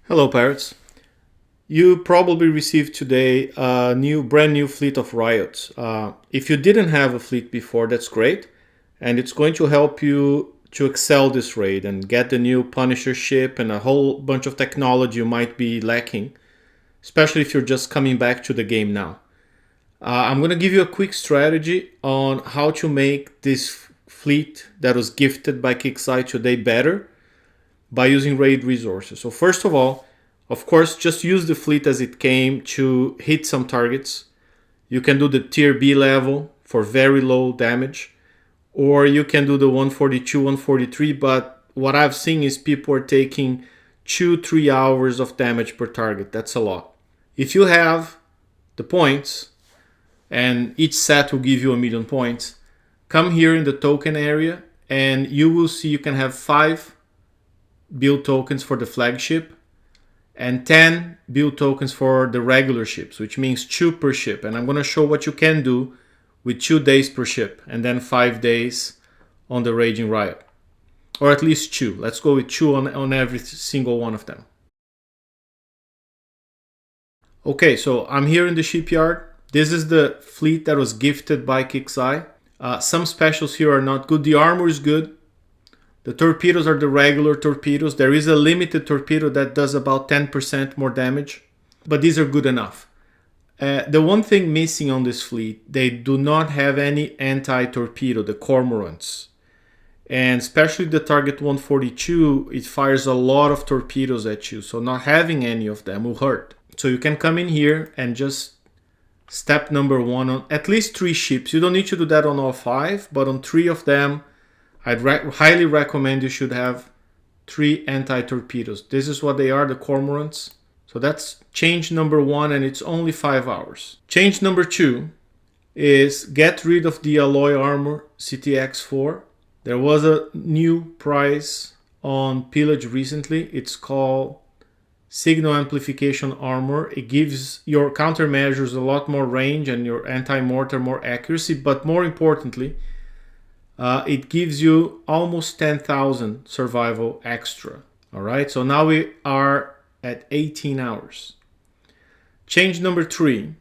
Hello, Pirates. You probably received today a brand new fleet of Riots. If you didn't have a fleet before, that's great, and it's going to help you to excel this raid and get the new Punisher ship and a whole bunch of technology you might be lacking, especially if you're just coming back to the game now. I'm going to give you a quick strategy on how to make this fleet that was gifted by Kixeye today better by using raid resources. So first of all, of course, just use the fleet as it came to hit some targets. You can do the tier B level for very low damage, or you can do the 142, 143, but what I've seen is people are taking 2-3 hours of damage per target. That's a lot. If you have the points, and each set will give you 1,000,000 points, come here in the token area and you will see you can have 5 build tokens for the flagship and 10 build tokens for the regular ships, which means 2 per ship. And I'm going to show what you can do with 2 days per ship and then 5 days on the Raging Riot. Or at least 2. Let's go with 2 on every single one of them. Okay, so I'm here in the shipyard. This is the fleet that was gifted by Kixeye. Some specials here are not good. The armor is good. The torpedoes are the regular torpedoes. There is a limited torpedo that does about 10% more damage, but these are good enough. The one thing missing on this fleet, they do not have any anti-torpedo, the cormorants. And especially the target 142, it fires a lot of torpedoes at you, so not having any of them will hurt. So you can come in here and just step number 1 on at least 3 ships. You don't need to do that on all 5, but on 3 of them, I'd highly recommend you should have 3 anti-torpedoes. This is what they are, the cormorants. So that's change number 1, and it's only 5 hours. Change number 2 is get rid of the alloy armor CTX4. There was a new prize on Pillage recently. It's called Signal Amplification Armor. It gives your countermeasures a lot more range and your anti-mortar more accuracy, but more importantly, it gives you almost 10,000 survival extra. All right, so now we are at 18 hours. Change number 3,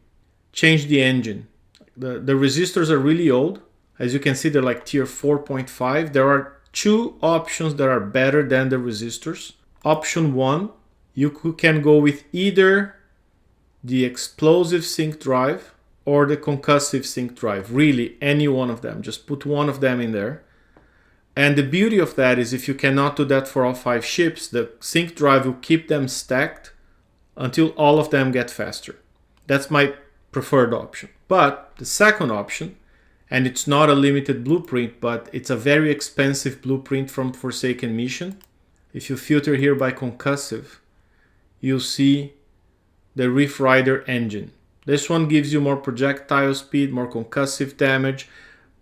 change the engine. The resistors are really old. As you can see, they're like tier 4.5. There are 2 options that are better than the resistors. Option 1, you can go with either the explosive sync drive or the concussive sync drive. Really, any one of them. Just put one of them in there. And the beauty of that is if you cannot do that for all 5 ships, the sync drive will keep them stacked until all of them get faster. That's my preferred option. But the second option, and it's not a limited blueprint, but it's a very expensive blueprint from Forsaken Mission. If you filter here by concussive, you'll see the Reef Rider engine. This one gives you more projectile speed, more concussive damage,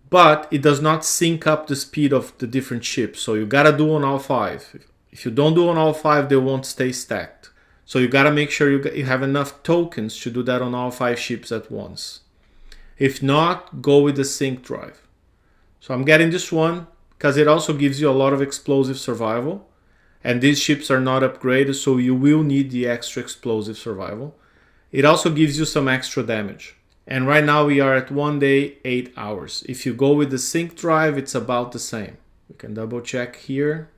but it does not sync up the speed of the different ships. So you gotta do on all 5. If you don't do on all 5, they won't stay stacked. So you gotta make sure you have enough tokens to do that on all 5 ships at once. If not, go with the sync drive. So I'm getting this one because it also gives you a lot of explosive survival. And these ships are not upgraded, so you will need the extra explosive survival. It also gives you some extra damage. And right now we are at 1 day, 8 hours. If you go with the sync drive, it's about the same. You can double check here.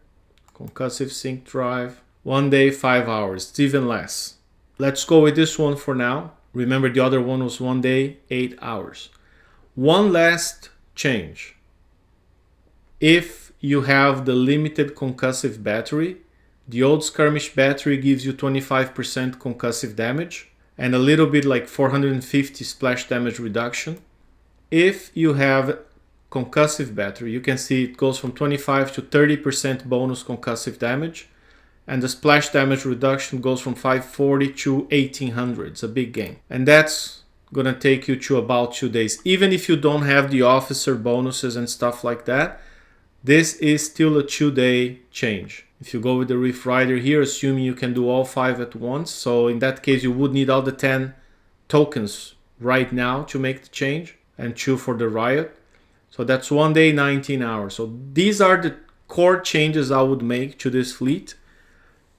Concussive sync drive. 1 day, 5 hours. It's even less. Let's go with this one for now. Remember, the other one was 1 day, 8 hours. One last change. If you have the limited concussive battery, the old skirmish battery gives you 25% concussive damage and a little bit like 450 splash damage reduction. If you have concussive battery, you can see it goes from 25 to 30% bonus concussive damage, and the splash damage reduction goes from 540 to 1800. It's a big gain. And that's gonna take you to about 2 days. Even if you don't have the officer bonuses and stuff like that, this is still a 2-day change. If you go with the Reef Rider here, assuming you can do all 5 at once, so in that case you would need all the 10 tokens right now to make the change, and 2 for the Riot. So that's 1 day, 19 hours. So these are the core changes I would make to this fleet.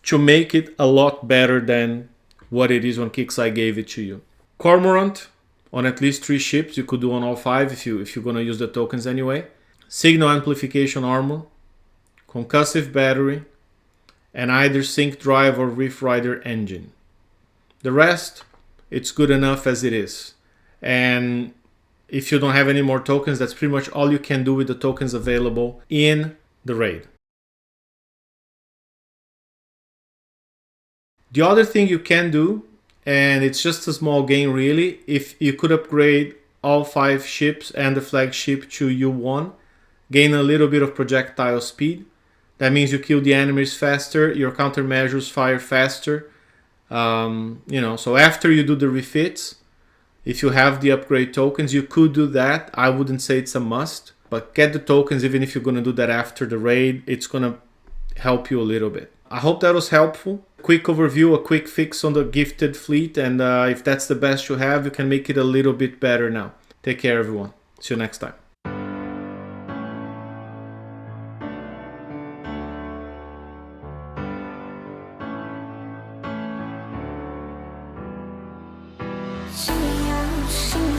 to make it a lot better than what it is when KIXEYE gave it to you. Cormorant on at least 3 ships. You could do on all 5 if you're gonna use the tokens anyway. Signal amplification armor, concussive battery, and either sync drive or Rift Rider engine. The rest, it's good enough as it is. And if you don't have any more tokens, that's pretty much all you can do with the tokens available in the raid. The other thing you can do, and it's just a small gain really, if you could upgrade all 5 ships and the flagship to U1, gain a little bit of projectile speed. That means you kill the enemies faster, your countermeasures fire faster. So after you do the refits, if you have the upgrade tokens, you could do that. I wouldn't say it's a must, but get the tokens even if you're going to do that after the raid. It's going to help you a little bit. I hope that was helpful. Quick overview, a quick fix on the gifted fleet, and if that's the best you have, you can make it a little bit better now. Take care, everyone. See you next time. See you.